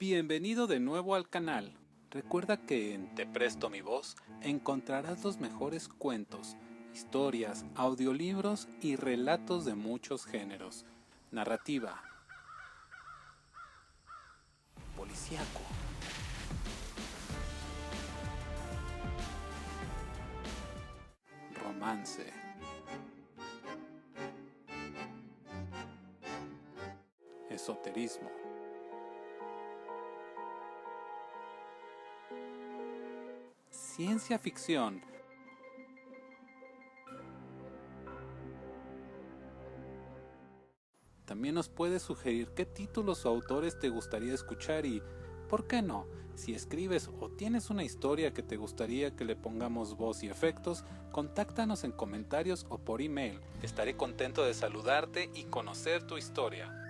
Bienvenido de nuevo al canal. Recuerda que en Te Presto Mi Voz encontrarás los mejores cuentos, historias, audiolibros y relatos de muchos géneros. Narrativa, policíaco, romance, esoterismo, ciencia ficción. También nos puedes sugerir qué títulos o autores te gustaría escuchar y, ¿por qué no? Si escribes o tienes una historia que te gustaría que le pongamos voz y efectos, contáctanos en comentarios o por email. Estaré contento de saludarte y conocer tu historia.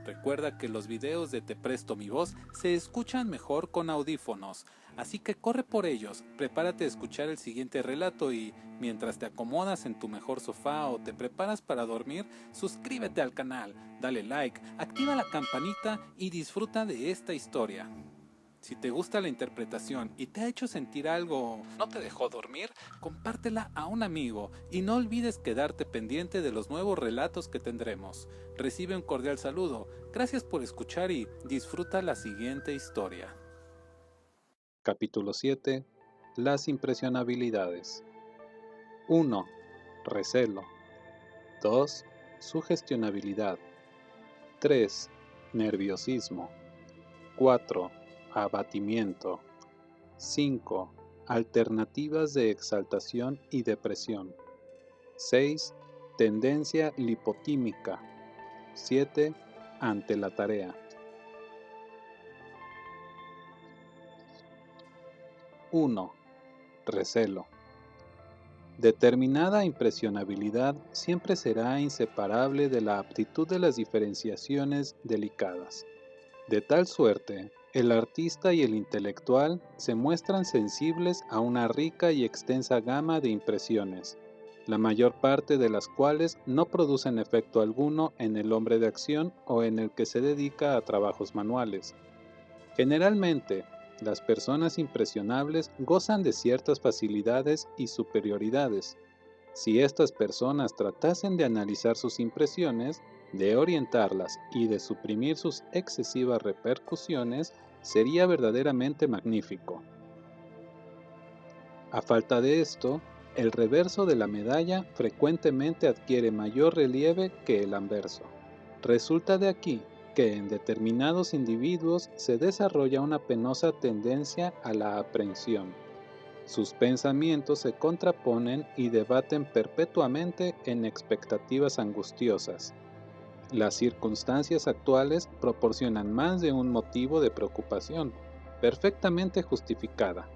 Recuerda que los videos de Te Presto Mi Voz se escuchan mejor con audífonos, así que corre por ellos, prepárate a escuchar el siguiente relato y, mientras te acomodas en tu mejor sofá o te preparas para dormir, suscríbete al canal, dale like, activa la campanita y disfruta de esta historia. Si te gusta la interpretación y te ha hecho sentir algo, no te dejó dormir, compártela a un amigo y no olvides quedarte pendiente de los nuevos relatos que tendremos. Recibe un cordial saludo, gracias por escuchar y disfruta la siguiente historia. Capítulo 7. Las impresionabilidades. 1. Recelo. 2. Sugestionabilidad. 3. Nerviosismo. 4. Abatimiento. 5. Alternativas de exaltación y depresión. 6. Tendencia lipotímica. 7. Ante la tarea. 1. Recelo. Determinada impresionabilidad siempre será inseparable de la aptitud de las diferenciaciones delicadas. De tal suerte, el artista y el intelectual se muestran sensibles a una rica y extensa gama de impresiones, la mayor parte de las cuales no producen efecto alguno en el hombre de acción o en el que se dedica a trabajos manuales. Generalmente, las personas impresionables gozan de ciertas facilidades y superioridades. Si estas personas tratasen de analizar sus impresiones, de orientarlas y de suprimir sus excesivas repercusiones, sería verdaderamente magnífico. A falta de esto, el reverso de la medalla frecuentemente adquiere mayor relieve que el anverso. Resulta de aquí que en determinados individuos se desarrolla una penosa tendencia a la aprensión. Sus pensamientos se contraponen y debaten perpetuamente en expectativas angustiosas. Las circunstancias actuales proporcionan más de un motivo de preocupación, perfectamente justificada.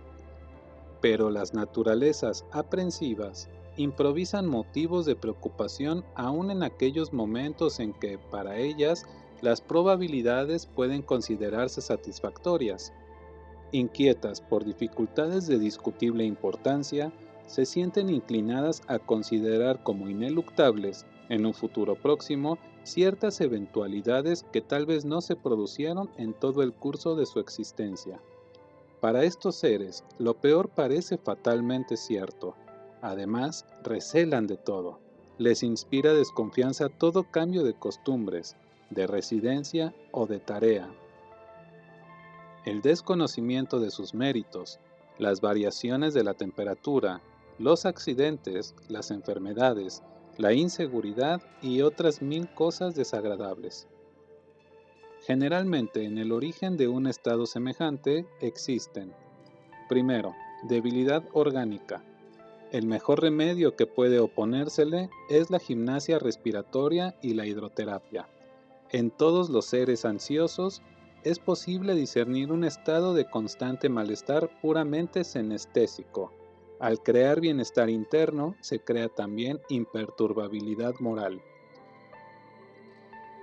Pero las naturalezas aprensivas improvisan motivos de preocupación aún en aquellos momentos en que, para ellas, las probabilidades pueden considerarse satisfactorias. Inquietas por dificultades de discutible importancia, se sienten inclinadas a considerar como ineluctables, en un futuro próximo, ciertas eventualidades que tal vez no se producieron en todo el curso de su existencia. Para estos seres, lo peor parece fatalmente cierto. Además, recelan de todo. Les inspira desconfianza todo cambio de costumbres, de residencia o de tarea. El desconocimiento de sus méritos, las variaciones de la temperatura, los accidentes, las enfermedades, la inseguridad y otras 1000 cosas desagradables. Generalmente, en el origen de un estado semejante existen: primero, debilidad orgánica. El mejor remedio que puede oponérsele es la gimnasia respiratoria y la hidroterapia. En todos los seres ansiosos es posible discernir un estado de constante malestar puramente senestésico. Al crear bienestar interno, se crea también imperturbabilidad moral.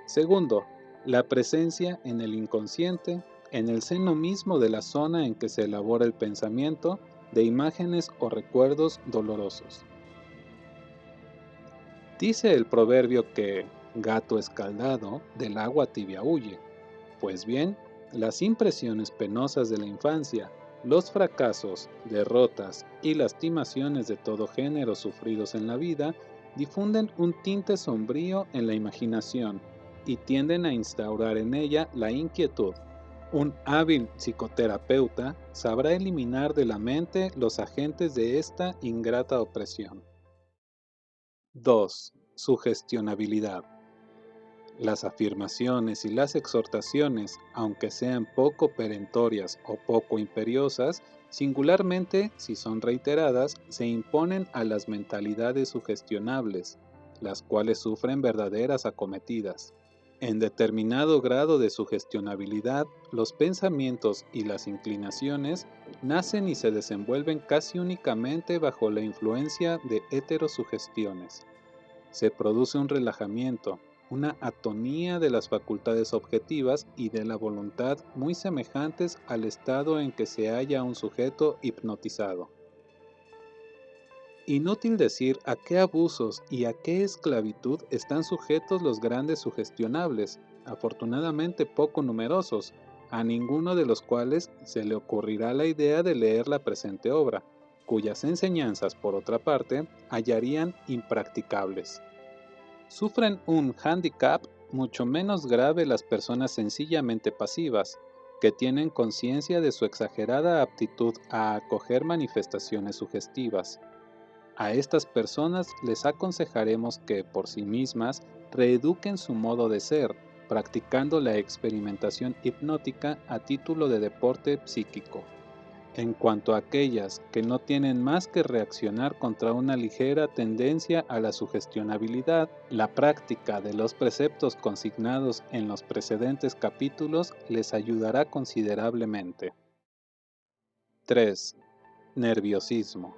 Segundo, la presencia en el inconsciente, en el seno mismo de la zona en que se elabora el pensamiento, de imágenes o recuerdos dolorosos. Dice el proverbio que gato escaldado del agua tibia huye. Pues bien, Las impresiones penosas de la infancia, los fracasos, derrotas y lastimaciones de todo género sufridos en la vida difunden un tinte sombrío en la imaginación y tienden a instaurar en ella la inquietud. Un hábil psicoterapeuta sabrá eliminar de la mente los agentes de esta ingrata opresión. 2. Sugestionabilidad. Las afirmaciones y las exhortaciones, aunque sean poco perentorias o poco imperiosas, singularmente si son reiteradas, se imponen a las mentalidades sugestionables, las cuales sufren verdaderas acometidas. En determinado grado de sugestionabilidad, los pensamientos y las inclinaciones nacen y se desenvuelven casi únicamente bajo la influencia de heterosugestiones. Se produce un relajamiento, una atonía de las facultades objetivas y de la voluntad muy semejantes al estado en que se halla un sujeto hipnotizado. Inútil decir a qué abusos y a qué esclavitud están sujetos los grandes sugestionables, afortunadamente poco numerosos, a ninguno de los cuales se le ocurrirá la idea de leer la presente obra, cuyas enseñanzas, por otra parte, hallarían impracticables. Sufren un hándicap mucho menos grave las personas sencillamente pasivas, que tienen conciencia de su exagerada aptitud a acoger manifestaciones sugestivas. A estas personas les aconsejaremos que, por sí mismas, reeduquen su modo de ser, practicando la experimentación hipnótica a título de deporte psíquico. En cuanto a aquellas que no tienen más que reaccionar contra una ligera tendencia a la sugestionabilidad, la práctica de los preceptos consignados en los precedentes capítulos les ayudará considerablemente. 3. Nerviosismo.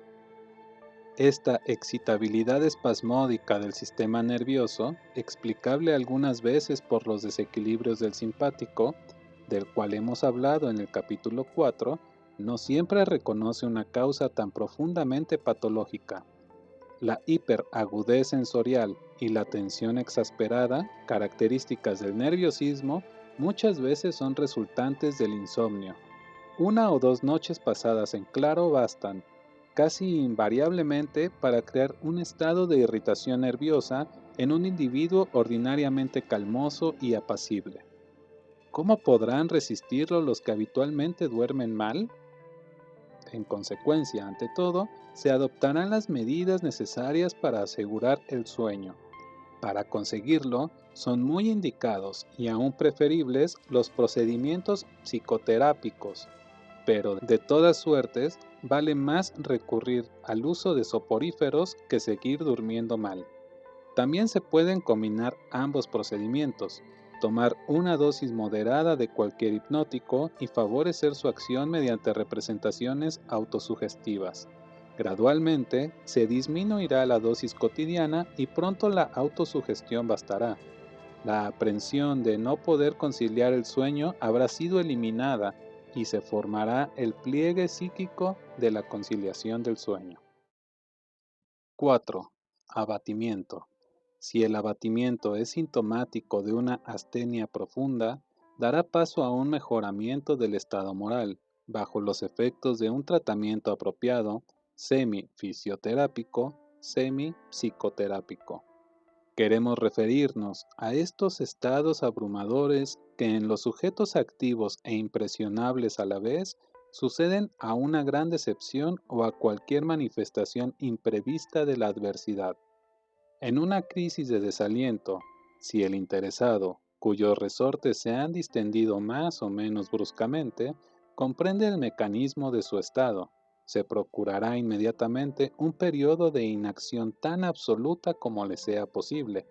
Esta excitabilidad espasmódica del sistema nervioso, explicable algunas veces por los desequilibrios del simpático, del cual hemos hablado en el capítulo 4, no siempre reconoce una causa tan profundamente patológica. La hiperagudez sensorial y la tensión exasperada, características del nerviosismo, muchas veces son resultantes del insomnio. Una o dos noches pasadas en claro bastan, casi invariablemente, para crear un estado de irritación nerviosa en un individuo ordinariamente calmoso y apacible. ¿Cómo podrán resistirlo los que habitualmente duermen mal? En consecuencia, ante todo, se adoptarán las medidas necesarias para asegurar el sueño. Para conseguirlo, son muy indicados y aún preferibles los procedimientos psicoterápicos, pero de todas suertes vale más recurrir al uso de soporíferos que seguir durmiendo mal. También se pueden combinar ambos procedimientos, tomar una dosis moderada de cualquier hipnótico y favorecer su acción mediante representaciones autosugestivas. Gradualmente se disminuirá la dosis cotidiana y pronto la autosugestión bastará. La aprensión de no poder conciliar el sueño habrá sido eliminada y se formará el pliegue psíquico de la conciliación del sueño. 4. Abatimiento. Si el abatimiento es sintomático de una astenia profunda, dará paso a un mejoramiento del estado moral, bajo los efectos de un tratamiento apropiado, semi-fisioterápico, semi-psicoterápico. Queremos referirnos a estos estados abrumadores que en los sujetos activos e impresionables a la vez suceden a una gran decepción o a cualquier manifestación imprevista de la adversidad. En una crisis de desaliento, si el interesado, cuyos resortes se han distendido más o menos bruscamente, comprende el mecanismo de su estado, se procurará inmediatamente un periodo de inacción tan absoluta como le sea posible.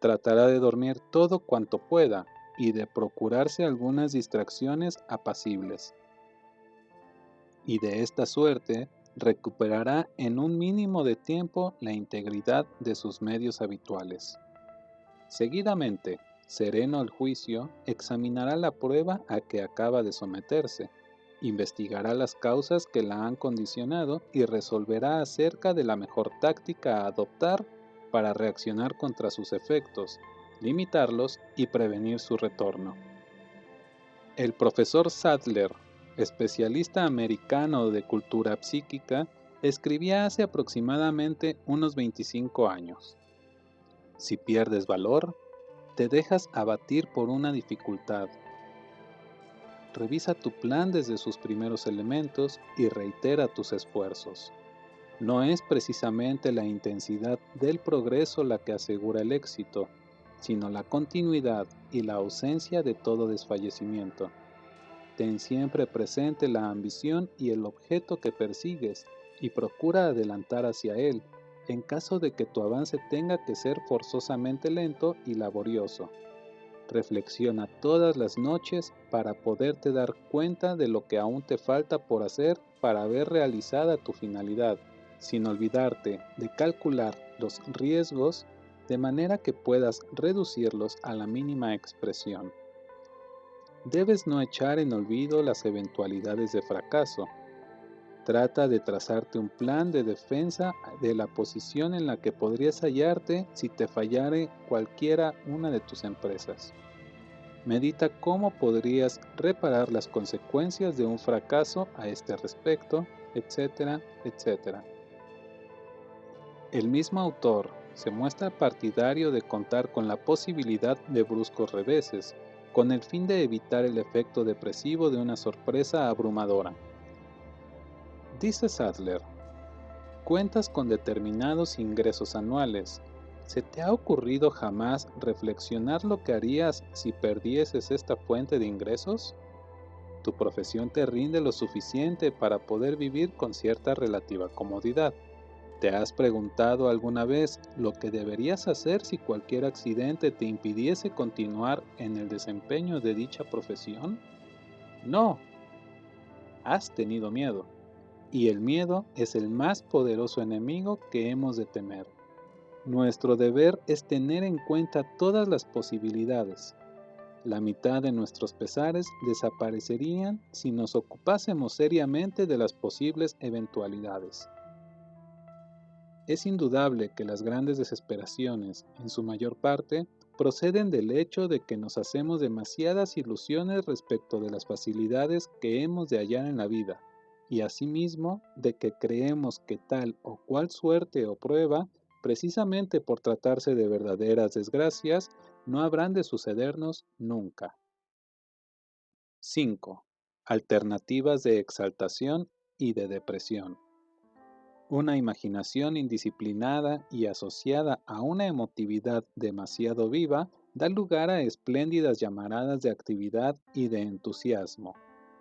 Tratará de dormir todo cuanto pueda y de procurarse algunas distracciones apacibles. Y de esta suerte recuperará en un mínimo de tiempo la integridad de sus medios habituales. Seguidamente, sereno al juicio, examinará la prueba a que acaba de someterse, investigará las causas que la han condicionado y resolverá acerca de la mejor táctica a adoptar para reaccionar contra sus efectos, limitarlos y prevenir su retorno. El profesor Sadler, especialista americano de cultura psíquica, escribía hace aproximadamente unos 25 años. Si pierdes valor, te dejas abatir por una dificultad. Revisa tu plan desde sus primeros elementos y reitera tus esfuerzos. No es precisamente la intensidad del progreso la que asegura el éxito, sino la continuidad y la ausencia de todo desfallecimiento. Ten siempre presente la ambición y el objeto que persigues y procura adelantar hacia él, en caso de que tu avance tenga que ser forzosamente lento y laborioso. Reflexiona todas las noches para poderte dar cuenta de lo que aún te falta por hacer para ver realizada tu finalidad, sin olvidarte de calcular los riesgos de manera que puedas reducirlos a la mínima expresión. Debes no echar en olvido las eventualidades de fracaso. Trata de trazarte un plan de defensa de la posición en la que podrías hallarte si te fallara cualquiera una de tus empresas. Medita cómo podrías reparar las consecuencias de un fracaso a este respecto, etcétera, etcétera. El mismo autor se muestra partidario de contar con la posibilidad de bruscos reveses, con el fin de evitar el efecto depresivo de una sorpresa abrumadora. Dice Sadler, cuentas con determinados ingresos anuales. ¿Se te ha ocurrido jamás reflexionar lo que harías si perdieses esta fuente de ingresos? Tu profesión te rinde lo suficiente para poder vivir con cierta relativa comodidad. ¿Te has preguntado alguna vez lo que deberías hacer si cualquier accidente te impidiese continuar en el desempeño de dicha profesión? No, has tenido miedo, y el miedo es el más poderoso enemigo que hemos de temer. Nuestro deber es tener en cuenta todas las posibilidades. La mitad de nuestros pesares desaparecerían si nos ocupásemos seriamente de las posibles eventualidades. Es indudable que las grandes desesperaciones, en su mayor parte, proceden del hecho de que nos hacemos demasiadas ilusiones respecto de las facilidades que hemos de hallar en la vida, y asimismo de que creemos que tal o cual suerte o prueba, precisamente por tratarse de verdaderas desgracias, no habrán de sucedernos nunca. 5. Alternativas de exaltación y de depresión. Una imaginación indisciplinada y asociada a una emotividad demasiado viva da lugar a espléndidas llamaradas de actividad y de entusiasmo.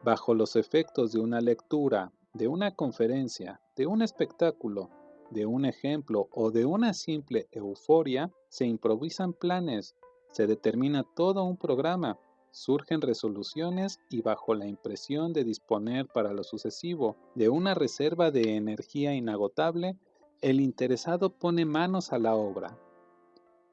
Bajo los efectos de una lectura, de una conferencia, de un espectáculo, de un ejemplo o de una simple euforia, se improvisan planes, se determina todo un programa, surgen resoluciones y bajo la impresión de disponer para lo sucesivo de una reserva de energía inagotable, el interesado pone manos a la obra.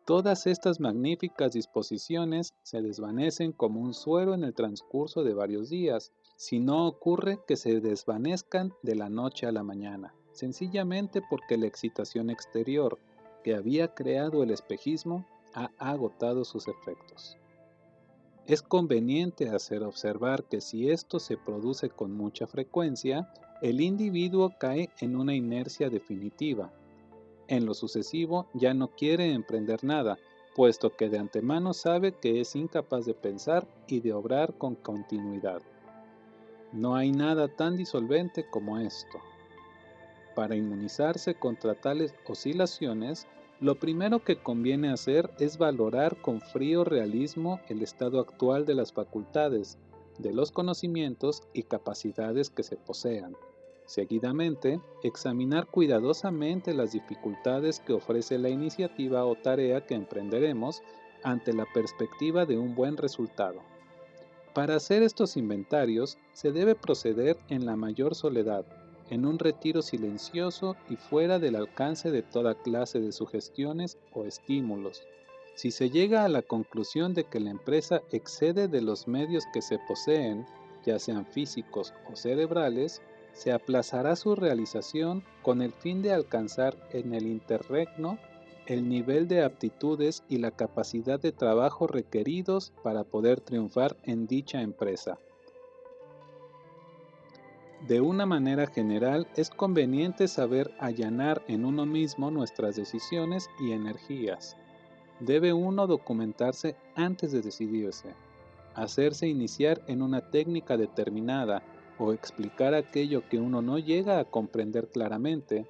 Todas estas magníficas disposiciones se desvanecen como un suero en el transcurso de varios días, si no ocurre que se desvanezcan de la noche a la mañana, sencillamente porque la excitación exterior que había creado el espejismo ha agotado sus efectos. Es conveniente hacer observar que si esto se produce con mucha frecuencia, el individuo cae en una inercia definitiva. En lo sucesivo ya no quiere emprender nada, puesto que de antemano sabe que es incapaz de pensar y de obrar con continuidad. No hay nada tan disolvente como esto. Para inmunizarse contra tales oscilaciones, lo primero que conviene hacer es valorar con frío realismo el estado actual de las facultades, de los conocimientos y capacidades que se posean. Seguidamente, examinar cuidadosamente las dificultades que ofrece la iniciativa o tarea que emprenderemos ante la perspectiva de un buen resultado. Para hacer estos inventarios, se debe proceder en la mayor soledad, en un retiro silencioso y fuera del alcance de toda clase de sugestiones o estímulos. Si se llega a la conclusión de que la empresa excede de los medios que se poseen, ya sean físicos o cerebrales, se aplazará su realización con el fin de alcanzar en el interregno el nivel de aptitudes y la capacidad de trabajo requeridos para poder triunfar en dicha empresa. De una manera general, es conveniente saber allanar en uno mismo nuestras decisiones y energías. Debe uno documentarse antes de decidirse, hacerse iniciar en una técnica determinada o explicar aquello que uno no llega a comprender claramente.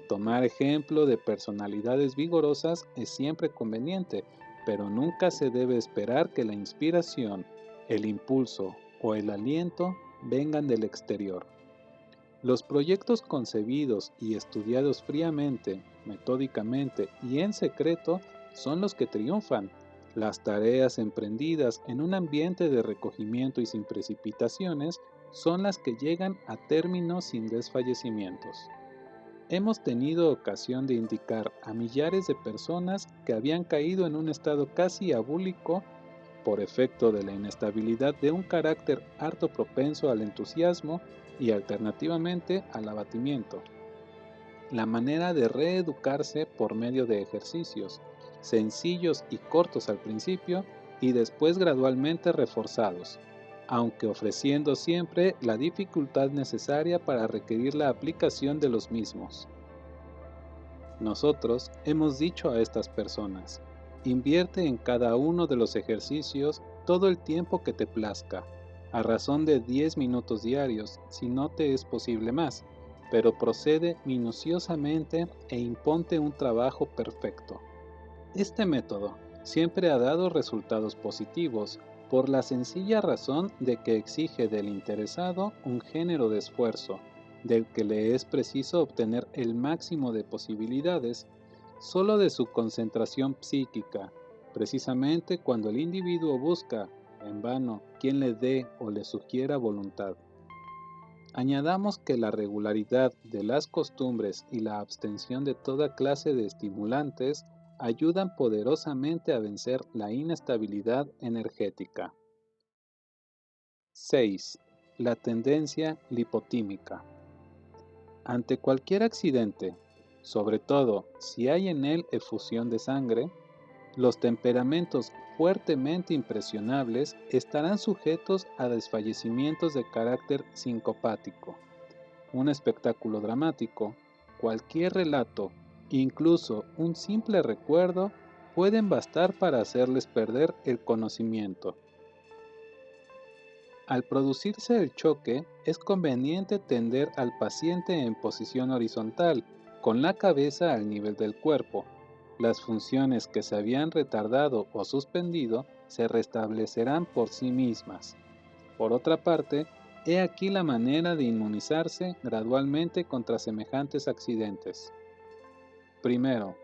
Tomar ejemplo de personalidades vigorosas es siempre conveniente, pero nunca se debe esperar que la inspiración, el impulso o el aliento vengan del exterior. Los proyectos concebidos y estudiados fríamente, metódicamente y en secreto son los que triunfan. Las tareas emprendidas en un ambiente de recogimiento y sin precipitaciones son las que llegan a término sin desfallecimientos. Hemos tenido ocasión de indicar a millares de personas que habían caído en un estado casi abúlico por efecto de la inestabilidad de un carácter harto propenso al entusiasmo y alternativamente al abatimiento. La manera de reeducarse por medio de ejercicios, sencillos y cortos al principio y después gradualmente reforzados, aunque ofreciendo siempre la dificultad necesaria para requerir la aplicación de los mismos. Nosotros hemos dicho a estas personas: invierte en cada uno de los ejercicios todo el tiempo que te plazca, a razón de 10 minutos diarios, si no te es posible más, pero procede minuciosamente e imponte un trabajo perfecto. Este método siempre ha dado resultados positivos por la sencilla razón de que exige del interesado un género de esfuerzo, del que le es preciso obtener el máximo de posibilidades, solo de su concentración psíquica, precisamente cuando el individuo busca, en vano, quien le dé o le sugiera voluntad. Añadamos que la regularidad de las costumbres y la abstención de toda clase de estimulantes ayudan poderosamente a vencer la inestabilidad energética. 6. La tendencia lipotímica. Ante cualquier accidente, sobre todo si hay en él efusión de sangre, los temperamentos fuertemente impresionables estarán sujetos a desfallecimientos de carácter sincopático. Un espectáculo dramático, cualquier relato, incluso un simple recuerdo, pueden bastar para hacerles perder el conocimiento. Al producirse el choque, es conveniente tender al paciente en posición horizontal, con la cabeza al nivel del cuerpo. Las funciones que se habían retardado o suspendido se restablecerán por sí mismas. Por otra parte, he aquí la manera de inmunizarse gradualmente contra semejantes accidentes. Primero,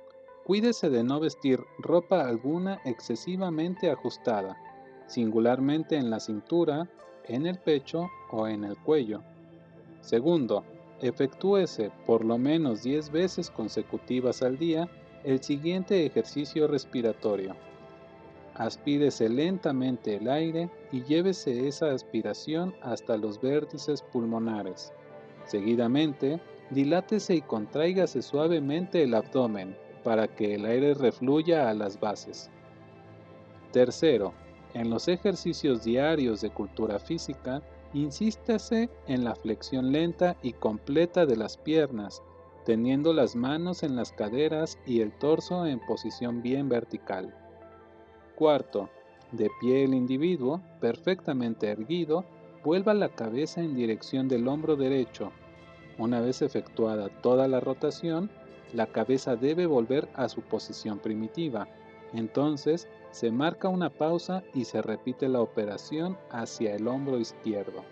cuídese de no vestir ropa alguna excesivamente ajustada, singularmente en la cintura, en el pecho o en el cuello. Segundo, efectúese por lo menos 10 veces consecutivas al día el siguiente ejercicio respiratorio. Aspírese lentamente el aire y llévese esa aspiración hasta los vértices pulmonares. Seguidamente, dilátese y contráigase suavemente el abdomen para que el aire refluya a las bases. Tercero, en los ejercicios diarios de cultura física, insístase en la flexión lenta y completa de las piernas, teniendo las manos en las caderas y el torso en posición bien vertical. Cuarto, de pie el individuo, perfectamente erguido, vuelva la cabeza en dirección del hombro derecho. Una vez efectuada toda la rotación, la cabeza debe volver a su posición primitiva. Entonces, se marca una pausa y se repite la operación hacia el hombro izquierdo.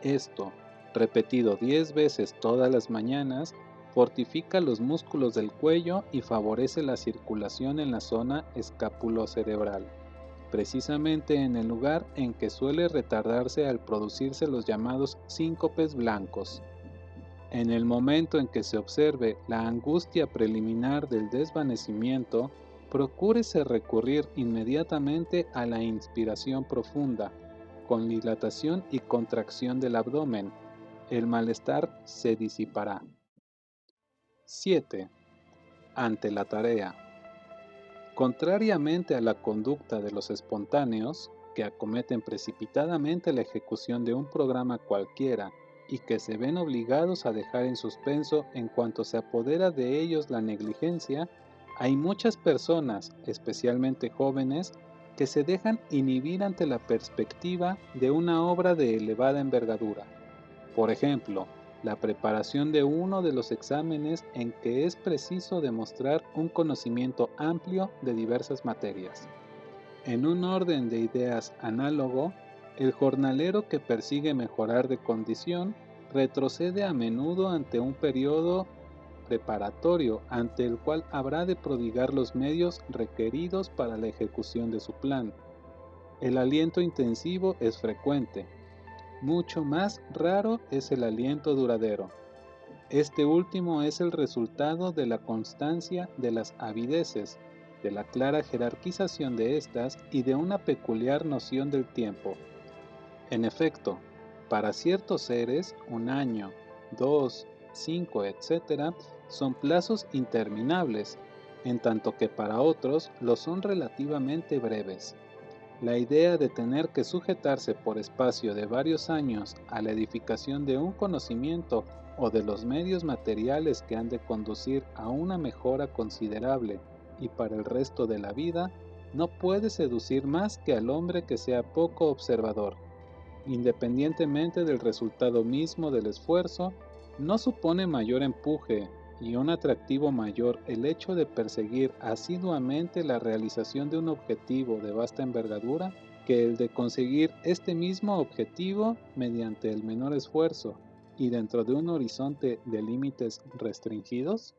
Esto, repetido 10 veces todas las mañanas, fortifica los músculos del cuello y favorece la circulación en la zona escapulocerebral, precisamente en el lugar en que suele retardarse al producirse los llamados síncopes blancos. En el momento en que se observe la angustia preliminar del desvanecimiento, procúrese recurrir inmediatamente a la inspiración profunda, con dilatación y contracción del abdomen. El malestar se disipará. 7. ante la tarea. Contrariamente a la conducta de los espontáneos, que acometen precipitadamente la ejecución de un programa cualquiera y que se ven obligados a dejar en suspenso en cuanto se apodera de ellos la negligencia, hay muchas personas, especialmente jóvenes, que se dejan inhibir ante la perspectiva de una obra de elevada envergadura. Por ejemplo, la preparación de uno de los exámenes en que es preciso demostrar un conocimiento amplio de diversas materias. En un orden de ideas análogo, el jornalero que persigue mejorar de condición retrocede a menudo ante un periodo preparatorio ante el cual habrá de prodigar los medios requeridos para la ejecución de su plan. El aliento intensivo es frecuente. Mucho más raro es el aliento duradero. Este último es el resultado de la constancia de las avideces, de la clara jerarquización de estas y de una peculiar noción del tiempo. En efecto, para ciertos seres, un año, 2, 5, etc., son plazos interminables, en tanto que para otros lo son relativamente breves. La idea de tener que sujetarse por espacio de varios años a la edificación de un conocimiento o de los medios materiales que han de conducir a una mejora considerable y para el resto de la vida, no puede seducir más que al hombre que sea poco observador. Independientemente del resultado mismo del esfuerzo, no supone mayor empuje y un atractivo mayor el hecho de perseguir asiduamente la realización de un objetivo de vasta envergadura que el de conseguir este mismo objetivo mediante el menor esfuerzo y dentro de un horizonte de límites restringidos?